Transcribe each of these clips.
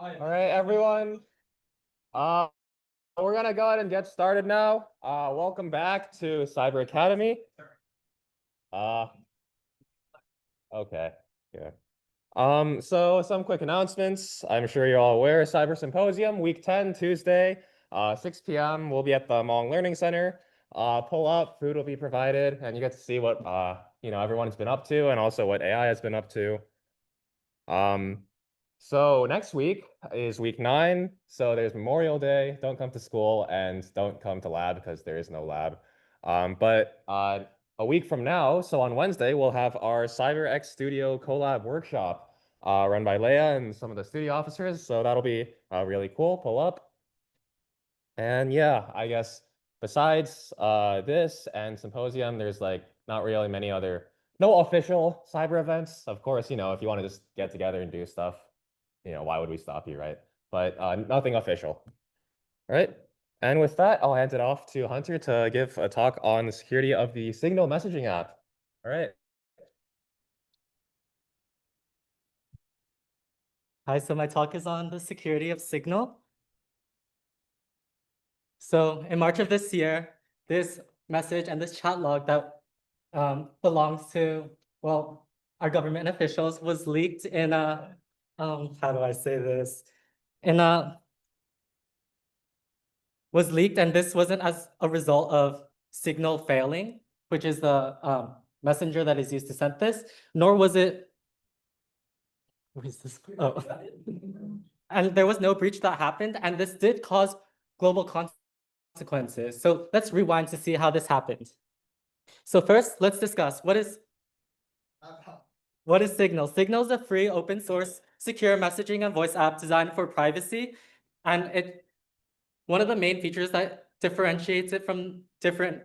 All right, everyone. We're gonna go ahead and get started now. Welcome back to Cyber Academy. Uh, okay, yeah. So some quick announcements. I'm sure you're all aware, Cyber Symposium, week 10, Tuesday, 6 p.m. We'll be at the Hmong Learning Center. Pull up, food will be provided, and you get to see what everyone's been up to and also what AI has been up to. So next week is week 9. So there's Memorial Day. Don't come to school and don't come to lab because there is no lab. But a week from now, so on Wednesday, we'll have our CyberX Studio collab workshop run by Leia and some of the studio officers. So that'll be really cool. Pull up. And yeah, I guess besides this and symposium, there's like not really many other, no official cyber events. Of course, if you want to just get together and do stuff, why would we stop you, right? But nothing official. All right. And with that, I'll hand it off to Hunter to give a talk on the security of the Signal messaging app. All right. Hi, so my talk is on the security of Signal. So in March of this year, this message and this chat log that belongs to, well, our government officials was leaked in a, how do I say this? Was leaked, and this wasn't as a result of Signal failing, which is the messenger that is used to send this, nor was it, what is this? Oh. And there was no breach that happened, and this did cause global consequences. So let's rewind to see how this happened. So first, let's discuss what is Signal. Signal is a free, open source, secure messaging and voice app designed for privacy. And one of the main features that differentiates it from different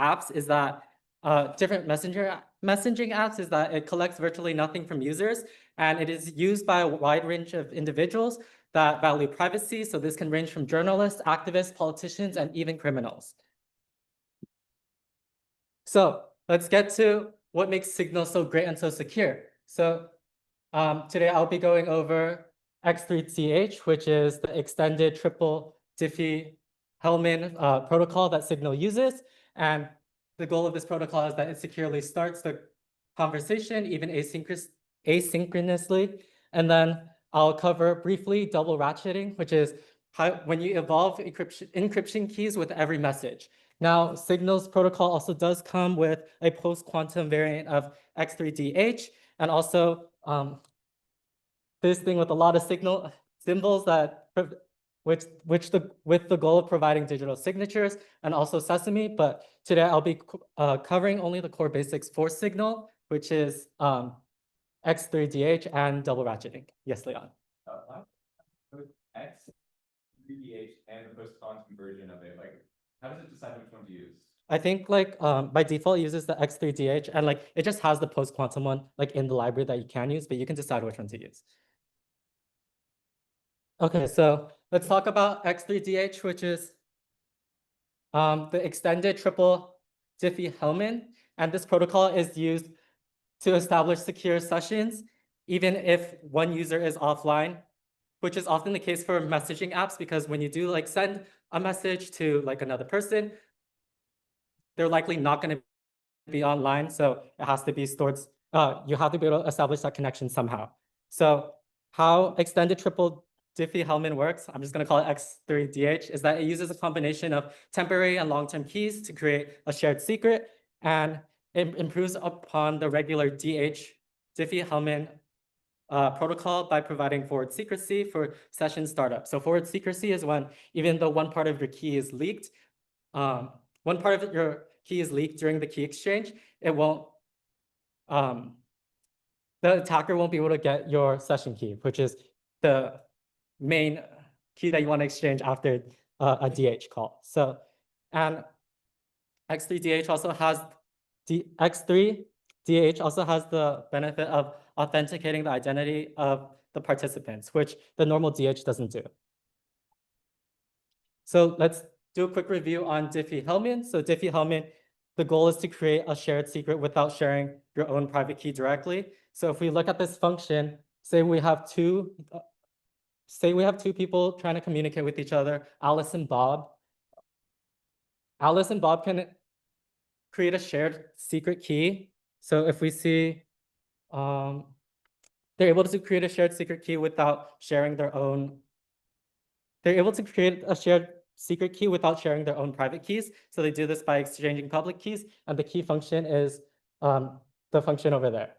apps is that different messaging apps is that it collects virtually nothing from users, and it is used by a wide range of individuals that value privacy. So this can range from journalists, activists, politicians, and even criminals. So let's get to what makes Signal so great and so secure. So today I'll be going over X3TH, which is the extended triple Diffie-Hellman protocol that Signal uses. And the goal of this protocol is that it securely starts the conversation, even asynchronously. And then I'll cover briefly double ratcheting, which is when you evolve encryption keys with every message. Now, Signal's protocol also does come with a post-quantum variant of X3DH, and also this thing with a lot of symbols that with the goal of providing digital signatures, and also Sesame. But today I'll be covering only the core basics for Signal, which is X3DH and double ratcheting. Yes, Leon. X3DH and the post-quantum version of it, like, how does it decide which one to use? I think like by default it uses the X3DH, and like it just has the post-quantum one like in the library that you can use, but you can decide which one to use. Okay, so let's talk about X3DH, which is the extended triple Diffie-Hellman, and this protocol is used to establish secure sessions even if one user is offline, which is often the case for messaging apps, because when you do like send a message to like another person, they're likely not going to be online, so it has to be stored. You have to be able to establish that connection somehow. So how extended triple Diffie-Hellman works, I'm just going to call it X3DH, is that it uses a combination of temporary and long-term keys to create a shared secret, and it improves upon the regular Diffie-Hellman protocol by providing forward secrecy for session startup. So forward secrecy is when even though one part of your key is leaked, one part of your key is leaked during the key exchange, it won't, the attacker won't be able to get your session key, which is the main key that you want to exchange after a DH call. So, and X3DH also has X3DH also has the benefit of authenticating the identity of the participants, which the normal DH doesn't do. So let's do a quick review on Diffie-Hellman. So Diffie-Hellman, the goal is to create a shared secret without sharing your own private key directly. So if we look at this function, say we have two say we have two people trying to communicate with each other, Alice and Bob. Alice and Bob can create a shared secret key. So if we see, they're able to create a shared secret key without sharing their own. They're able to create a shared secret key without sharing their own private keys. So they do this by exchanging public keys, and the key function is the function over there.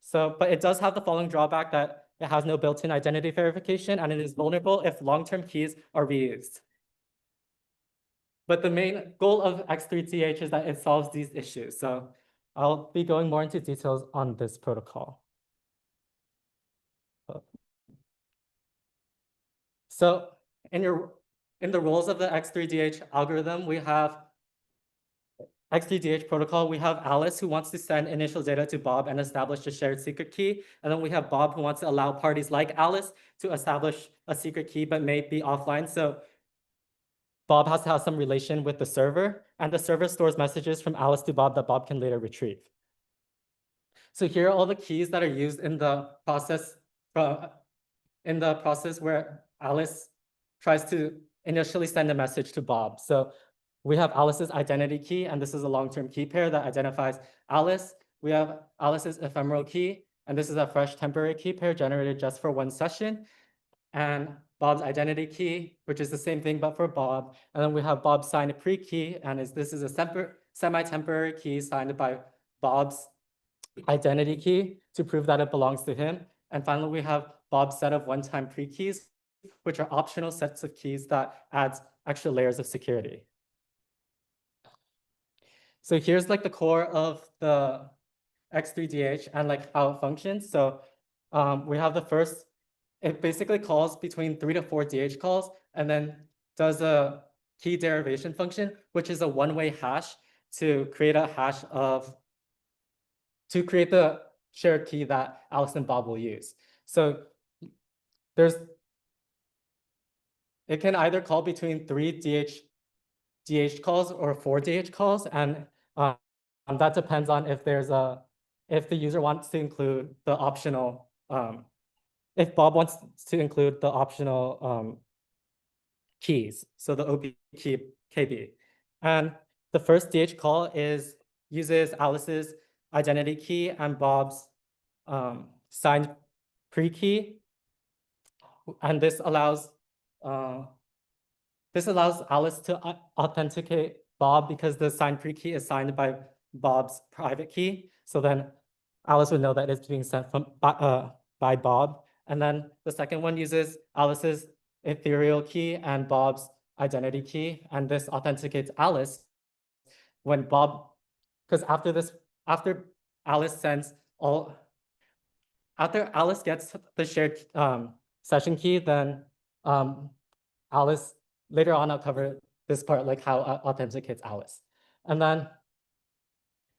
So, but it does have the following drawback that it has no built-in identity verification, and it is vulnerable if long-term keys are reused. But the main goal of X3TH is that it solves these issues. So I'll be going more into details on this protocol. So in the roles of the X3DH algorithm, we have X3DH protocol, we have Alice who wants to send initial data to Bob and establish a shared secret key. And then we have Bob who wants to allow parties like Alice to establish a secret key, but may be offline. So Bob has to have some relation with the server, and the server stores messages from Alice to Bob that Bob can later retrieve. So here are all the keys that are used in the process where Alice tries to initially send a message to Bob. So we have Alice's identity key, and this is a long-term key pair that identifies Alice. We have Alice's ephemeral key, and this is a fresh temporary key pair generated just for one session. And Bob's identity key, which is the same thing, but for Bob. And then we have Bob's signed pre-key, and this is a semi-temporary key signed by Bob's identity key to prove that it belongs to him. And finally, we have Bob's set of one-time pre-keys, which are optional sets of keys that adds extra layers of security. So here's like the core of the X3DH and like how it functions. So we have the first, it basically calls between 3 to 4 DH calls and then does a key derivation function, which is a one-way hash to create a hash to create the shared key that Alice and Bob will use. So it can either call between 3 DH calls or 4 DH calls, and that depends on if the user wants to include the optional, if Bob wants to include the optional keys, so the OP key KB. And the first DH call uses Alice's identity key and Bob's signed pre-key, and this allows Alice to authenticate Bob because the signed pre-key is signed by Bob's private key. So then Alice would know that it's being sent by Bob. And then the second one uses Alice's ethereal key and Bob's identity key. And this authenticates Alice when Bob, because after Alice gets the shared session key, then Alice, later on I'll cover this part, like how authenticates Alice. And then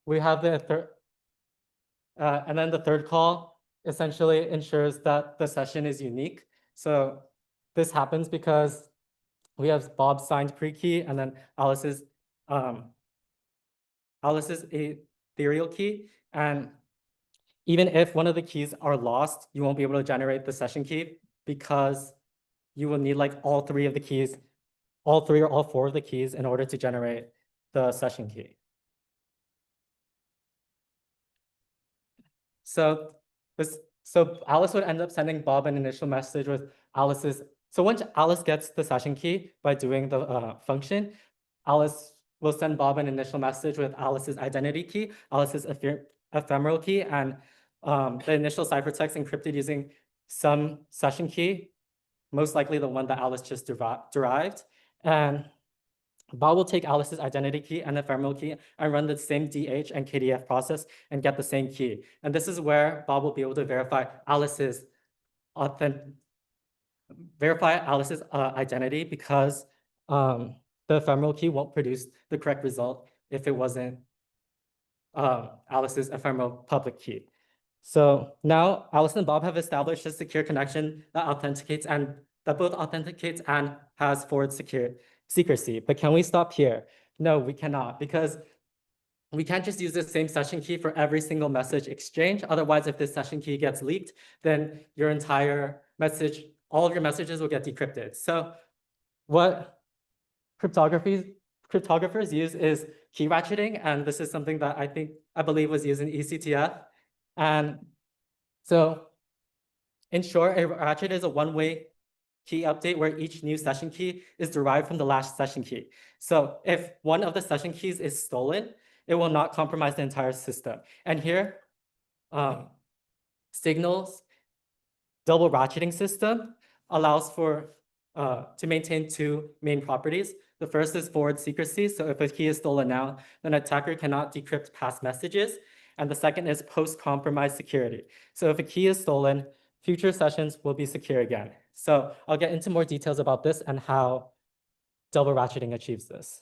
we have the third call essentially ensures that the session is unique. So this happens because we have Bob's signed pre-key and then Alice's ethereal key. And even if one of the keys are lost, you won't be able to generate the session key because you will need like all 3 or all 4 of the keys in order to generate the session key. So Alice would end up sending Bob an initial message with Alice's. So once Alice gets the session key by doing the function, Alice will send Bob an initial message with Alice's identity key, Alice's ephemeral key, and the initial ciphertext encrypted using some session key, most likely the one that Alice just derived. And Bob will take Alice's identity key and ephemeral key and run the same DH and KDF process and get the same key. And this is where Bob will be able to verify Alice's identity because the ephemeral key won't produce the correct result if it wasn't Alice's ephemeral public key. So now Alice and Bob have established a secure connection that both authenticates and has forward secrecy. But can we stop here? No, we cannot, because we can't just use the same session key for every single message exchange. Otherwise, if this session key gets leaked, then your entire message all of your messages will get decrypted. So what cryptographers use is key ratcheting, and this is something that I believe was used in eCTF. And so in short, a ratchet is a one-way key update where each new session key is derived from the last session key. So if one of the session keys is stolen, it will not compromise the entire system. And here, Signal's double ratcheting system allows for to maintain two main properties. The first is forward secrecy. So if a key is stolen now, then an attacker cannot decrypt past messages. And the second is post-compromise security. So if a key is stolen, future sessions will be secure again. So I'll get into more details about this and how double ratcheting achieves this.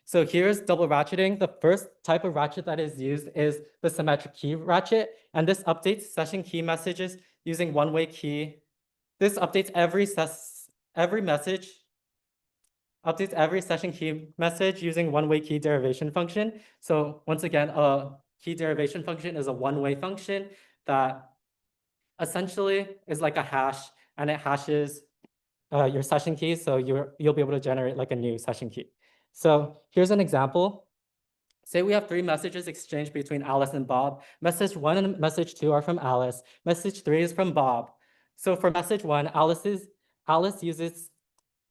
So here's double ratcheting. The first type of ratchet that is used is the symmetric key ratchet. And this updates session key messages using one-way key. This updates every message, updates every session key message using one-way key derivation function. So once again, a key derivation function is a one-way function that essentially is like a hash, and it hashes your session key, so you'll be able to generate like a new session key. So here's an example. Say we have 3 messages exchanged between Alice and Bob. Message 1 and message 2 are from Alice. Message 3 is from Bob. So for message 1, Alice uses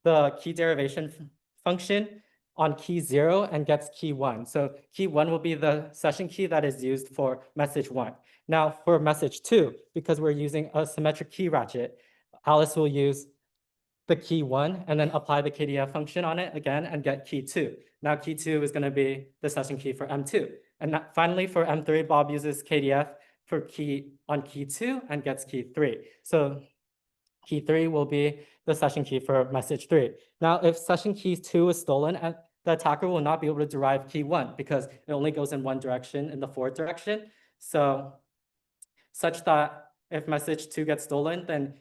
the key derivation function on key 0 and gets key 1. So key 1 will be the session key that is used for message 1. Now for message 2, because we're using a symmetric key ratchet, Alice will use the key 1 and then apply the KDF function on it again and get key 2. Now key 2 is going to be the session key for M2. And finally for M3, Bob uses KDF for key 2 and gets key 3. So key 3 will be the session key for message 3. Now if session key 2 is stolen, the attacker will not be able to derive key 1 because it only goes in one direction, in the forward direction. So such that if message 2 gets stolen, then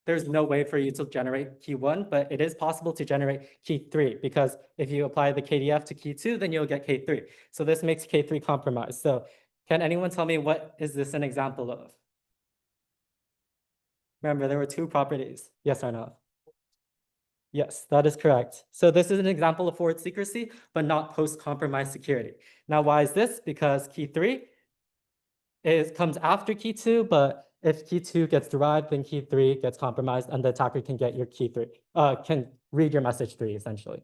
there's no way for you to generate key 1, but it is possible to generate key 3 because if you apply the KDF to key 2, then you'll get K3. So this makes K3 compromised. So can anyone tell me what is this an example of? Remember, there were 2 properties. Yes or no? Yes, that is correct. So this is an example of forward secrecy, but not post-compromise security. Now, why is this? Because key 3 comes after key 2, but if key 2 gets derived, then key 3 gets compromised, and the attacker can get your key 3, can read your message 3, essentially.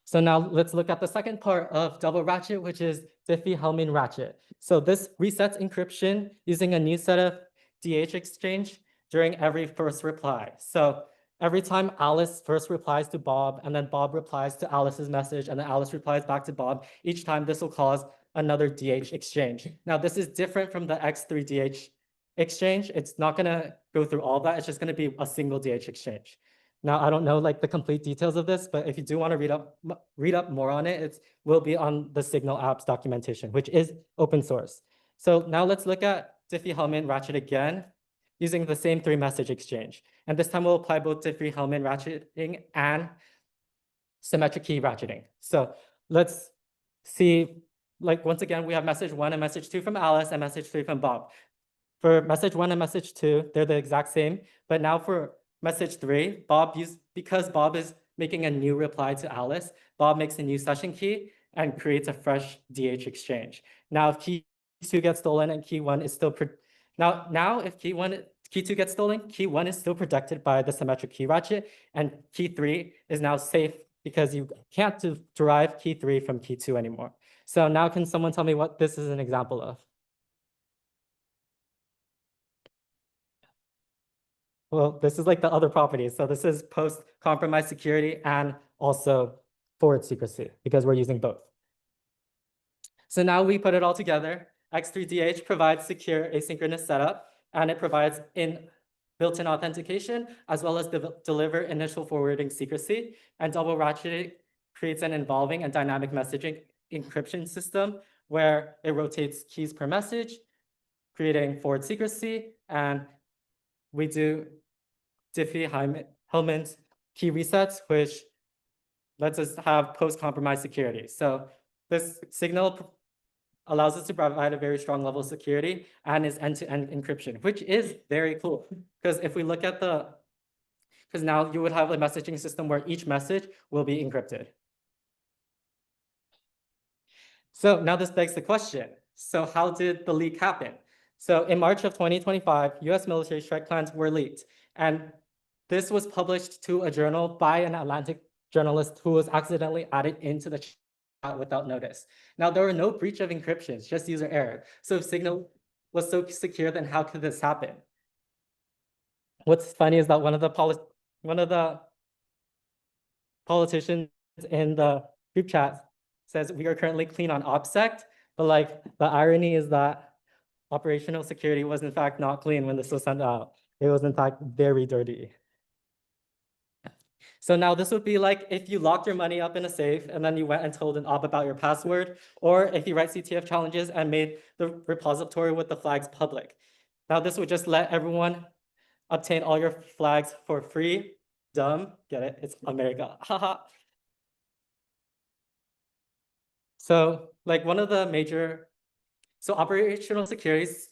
So now let's look at the second part of double ratchet, which is Diffie-Hellman ratchet. So this resets encryption using a new set of DH exchange during every first reply. So every time Alice first replies to Bob, and then Bob replies to Alice's message, and then Alice replies back to Bob, each time this will cause another DH exchange. Now, this is different from the X3 DH exchange. It's not going to go through all that. It's just going to be a single DH exchange. Now, I don't know like the complete details of this, but if you do want to read up more on it, it will be on the Signal apps documentation, which is open source. So now let's look at Diffie-Hellman ratchet again, using the same 3-message exchange. And this time we'll apply both Diffie-Hellman ratcheting and symmetric key ratcheting. So let's see, like once again, we have message 1 and message 2 from Alice and message 3 from Bob. For message 1 and message 2, they're the exact same. But now for message 3, because Bob is making a new reply to Alice, Bob makes a new session key and creates a fresh DH exchange. Now, if key 2 gets stolen and key 1 is still now if key 2 gets stolen, key 1 is still protected by the symmetric key ratchet, and key 3 is now safe because you can't derive key 3 from key 2 anymore. So now can someone tell me what this is an example of? Well, this is like the other properties. So this is post-compromise security and also forward secrecy because we're using both. So now we put it all together. X3DH provides secure asynchronous setup, and it provides built-in authentication, as well as deliver initial forwarding secrecy. And double ratcheting creates an involving and dynamic messaging encryption system where it rotates keys per message, creating forward secrecy, and we do Diffie-Hellman's key resets, which lets us have post-compromise security. So this Signal allows us to provide a very strong level of security and is end-to-end encryption, which is very cool. Because if we look at because now you would have a messaging system where each message will be encrypted. So now this begs the question. So how did the leak happen? So in March of 2025, US military strike plans were leaked. And this was published to a journal by an Atlantic journalist who was accidentally added into the chat without notice. Now, there were no breach of encryptions, just user error. So if Signal was so secure, then how could this happen? What's funny is that one of the politicians in the group chat says we are currently clean on OPSEC, but like the irony is that operational security was in fact not clean when this was sent out. It was in fact very dirty. So now this would be like if you locked your money up in a safe and then you went and told an op about your password, or if you write CTF challenges and made the repository with the flags public. Now this would just let everyone obtain all your flags for free. Dumb, get it? It's America, haha. So like one of the major, so operational securities.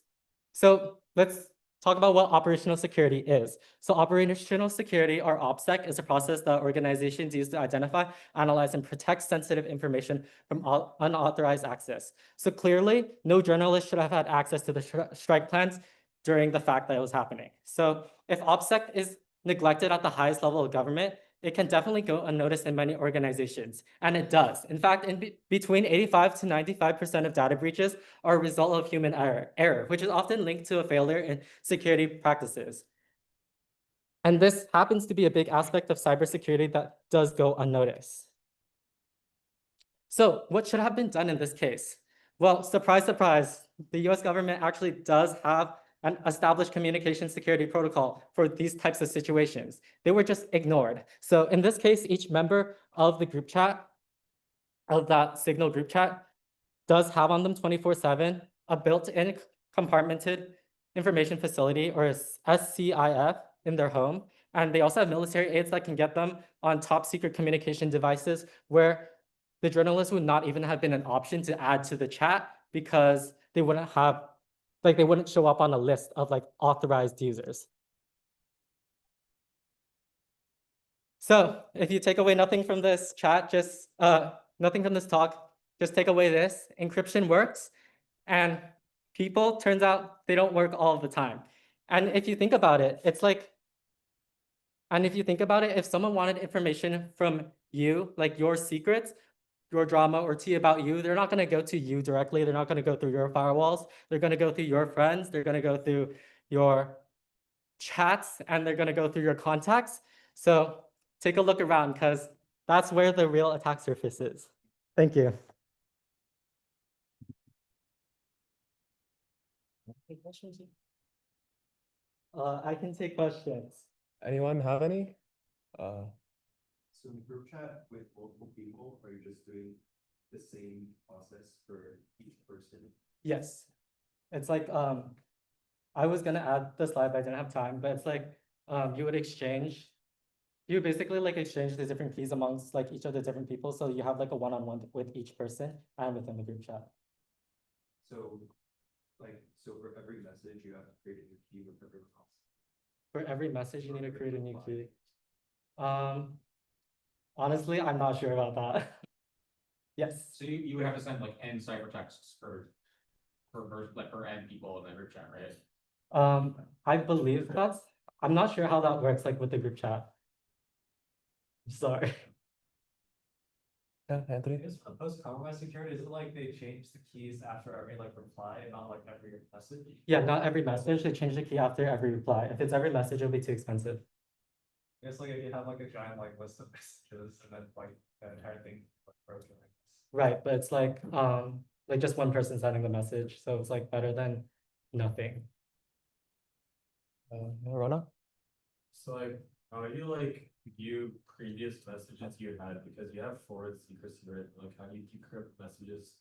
So let's talk about what operational security is. So operational security, or OPSEC, is a process that organizations use to identify, analyze, and protect sensitive information from unauthorized access. So clearly, no journalist should have had access to the strike plans during the fact that it was happening. So if OPSEC is neglected at the highest level of government, it can definitely go unnoticed in many organizations, and it does. In fact, between 85 to 95% of data breaches are a result of human error, which is often linked to a failure in security practices. And this happens to be a big aspect of cybersecurity that does go unnoticed. So what should have been done in this case? Well, surprise, surprise, the US government actually does have an established communication security protocol for these types of situations. They were just ignored. So in this case, each member of the group chat, of that Signal group chat, does have on them 24/7 a built-in compartmented information facility, or SCIF, in their home. And they also have military aids that can get them on top secret communication devices where the journalists would not even have been an option to add to the chat because they wouldn't have, like they wouldn't show up on a list of like authorized users. So if you take away nothing from this chat, just nothing from this talk, just take away this: encryption works, and people, turns out, they don't work all the time. And if you think about it, it's like, and if you think about it, if someone wanted information from you, like your secrets, your drama, or tea about you, they're not going to go to you directly. They're not going to go through your firewalls. They're going to go through your friends. They're going to go through your chats, and they're going to go through your contacts. So take a look around, because that's where the real attack surface is. Thank you. Any questions? I can take questions. Anyone have any? So in the group chat with multiple people, are you just doing the same process for each person? Yes. It's like, I was gonna add the slide, but I didn't have time, but it's like, you would exchange, you basically like exchange the different keys amongst like each of the different people. So you have like a one-on-one with each person and within the group chat. So for every message, you have to create a new key with everyone else. For every message, you need to create a new key. Honestly, I'm not sure about that. Yes. So you would have to send like n ciphertexts for n people in the group chat, right? I believe I'm not sure how that works, like with the group chat. Sorry. Yeah, Anthony? Post-compromise security, is it like they change the keys after every like reply and not like every message? Yeah, not every message. They change the key after every reply. If it's every message, it'll be too expensive. It's like if you have like a giant like list of messages and then like the entire thing like broken like this. Right, but it's like just one person sending the message, so it's like better than nothing. Rona? So like, how do you like view previous messages you had, because you have forward secrecy, right? Like, how do you decrypt messages,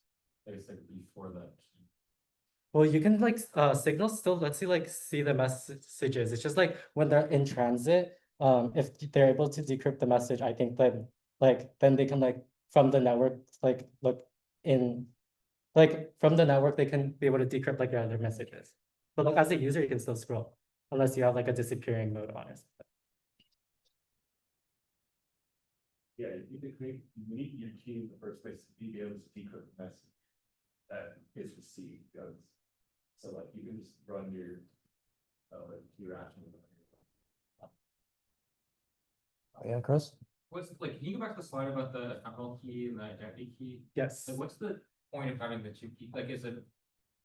I guess, like before that? Well, you can like Signal still lets you like see the messages. It's just like when they're in transit, if they're able to decrypt the message, I think then they can like from the network like look in like from the network, they can be able to decrypt like your other messages. But like as a user, you can still scroll unless you have like a disappearing mode on it. Yeah, you need your key in the first place to be able to decrypt the message that is received goes. So like you can just run your action. Yeah, Chris? What's, like, can you go back to the slide about the ephemeral key and the identity key? Yes. Like, what's the point of having the two keys? Like, is it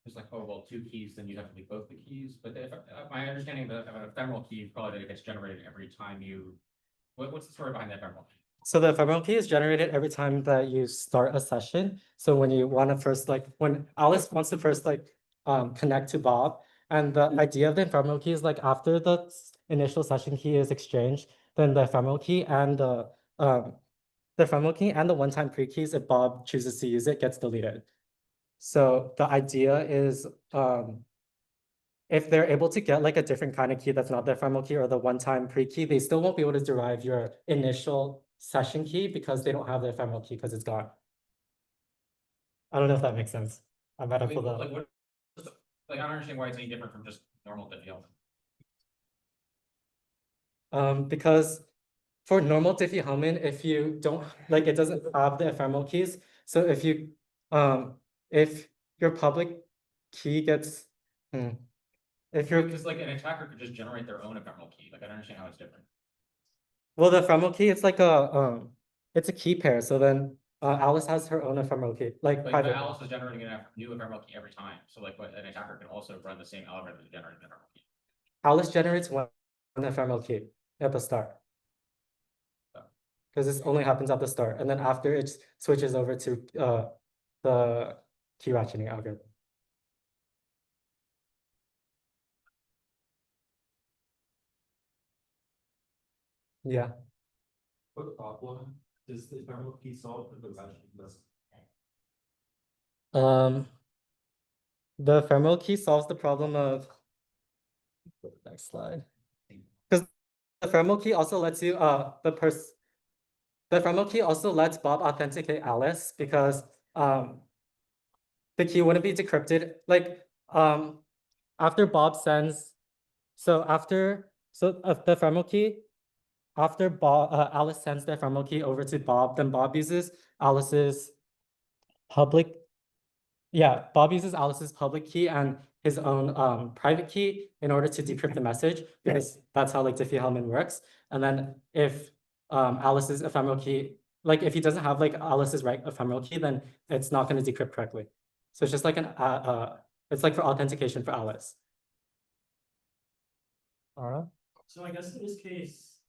just like, oh, well, two keys, then you have to leave both the keys? But if, my understanding of an ephemeral key is probably that it gets generated every time you, what's the story behind the ephemeral key? So the ephemeral key is generated every time that you start a session. So when you want to first like when Alice wants to first like connect to Bob, and the idea of the ephemeral key is like after the initial session key is exchanged, then the ephemeral key and the ephemeral key and the one-time pre-keys, if Bob chooses to use it, gets deleted. So the idea is if they're able to get like a different kind of key that's not the ephemeral key or the one-time pre-key, they still won't be able to derive your initial session key because they don't have the ephemeral key because it's gone. I don't know if that makes sense. I might have pulled Like, up. what, like, I don't understand why it's any different from just normal Diffie-Hellman. Because for normal Diffie-Hellman, if you don't like it doesn't have the ephemeral keys. So if your public key gets if you're Because like an attacker could just generate their own ephemeral key. Like, I don't understand how it's different. well, the ephemeral key, it's like it's a key pair. So then Alice has her own ephemeral key, like But private. Alice is generating a new ephemeral key every time. So like, what an attacker can also run the same algorithm to generate an ephemeral key. Alice generates one ephemeral key at the start. Because this only happens at the start, and then after it switches over to the key ratcheting algorithm. Yeah. What problem does the ephemeral key solve for the ratcheting lesson? The ephemeral key solves the problem of next slide. Because the ephemeral key also lets you the ephemeral key also lets Bob authenticate Alice because the key wouldn't be decrypted. Like after Bob sends the ephemeral key, after Bob Alice sends the ephemeral key over to Bob, then Bob uses Alice's public Bob uses Alice's public key and his own private key in order to decrypt the message because that's how like Diffie-Hellman works. And then if Alice's ephemeral key, like if he doesn't have like Alice's right ephemeral key, then it's not going to decrypt correctly. So it's just like it's like for authentication for Alice. All right. So I guess in this case,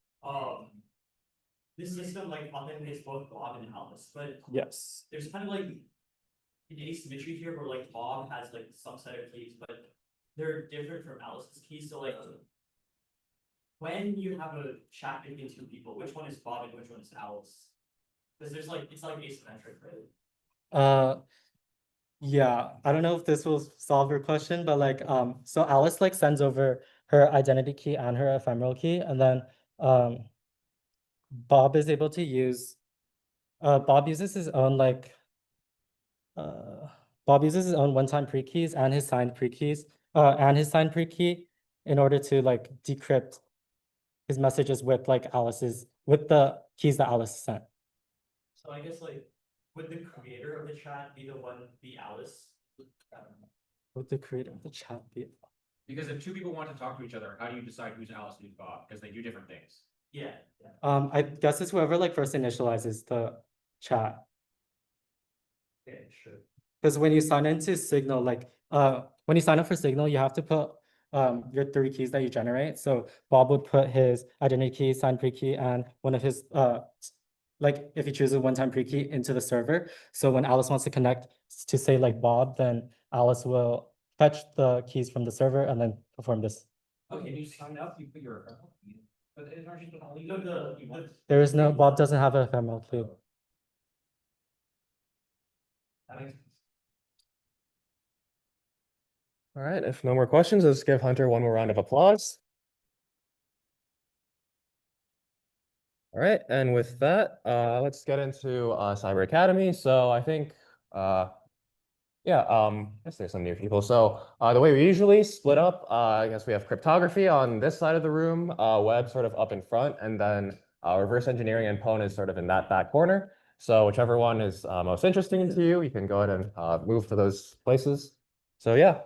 this system like authenticates both Bob and Alice, but Yes. there's kind of like an asymmetry here where like Bob has like some set of keys, but they're different from Alice's keys. So like when you have a chat between two people, which one is Bob and which one is Alice? Because there's like it's like asymmetric, right? Yeah, I don't know if this will solve your question, but like so Alice like sends over her identity key and her ephemeral key, and then Bob is able to use Bob uses his own like Bob uses his own one-time pre-keys and his signed pre-keys and his signed pre-key in order to like decrypt his messages with like with the keys that Alice sent. So I guess like would the creator of the chat be Alice? Would the creator of the chat be? Because if two people want to talk to each other, how do you decide who's Alice and who's Bob? Because they do different things. Yeah. I guess it's whoever like first initializes the chat. Okay, sure. Because when you sign into Signal, like when you sign up for Signal, you have to put your 3 keys that you generate. So Bob would put his identity key, signed pre-key, and one of his like if he chooses a one-time pre-key into the server. So when Alice wants to connect to say like Bob, then Alice will fetch the keys from the server and then perform this. Okay, you sign up, you put your ephemeral key, but it's not just only There is no Bob doesn't have an ephemeral key. that makes sense. All right, if no more questions, let's give Hunter one more round of applause. All right, and with that, let's get into Cyber Academy. So I think Yeah, I guess there's some new people. So the way we usually split up, I guess we have cryptography on this side of the room, web sort of up in front, and then reverse engineering and Pwn is sort of in that back corner. So whichever one is most interesting to you, you can go ahead and move to those places. So yeah,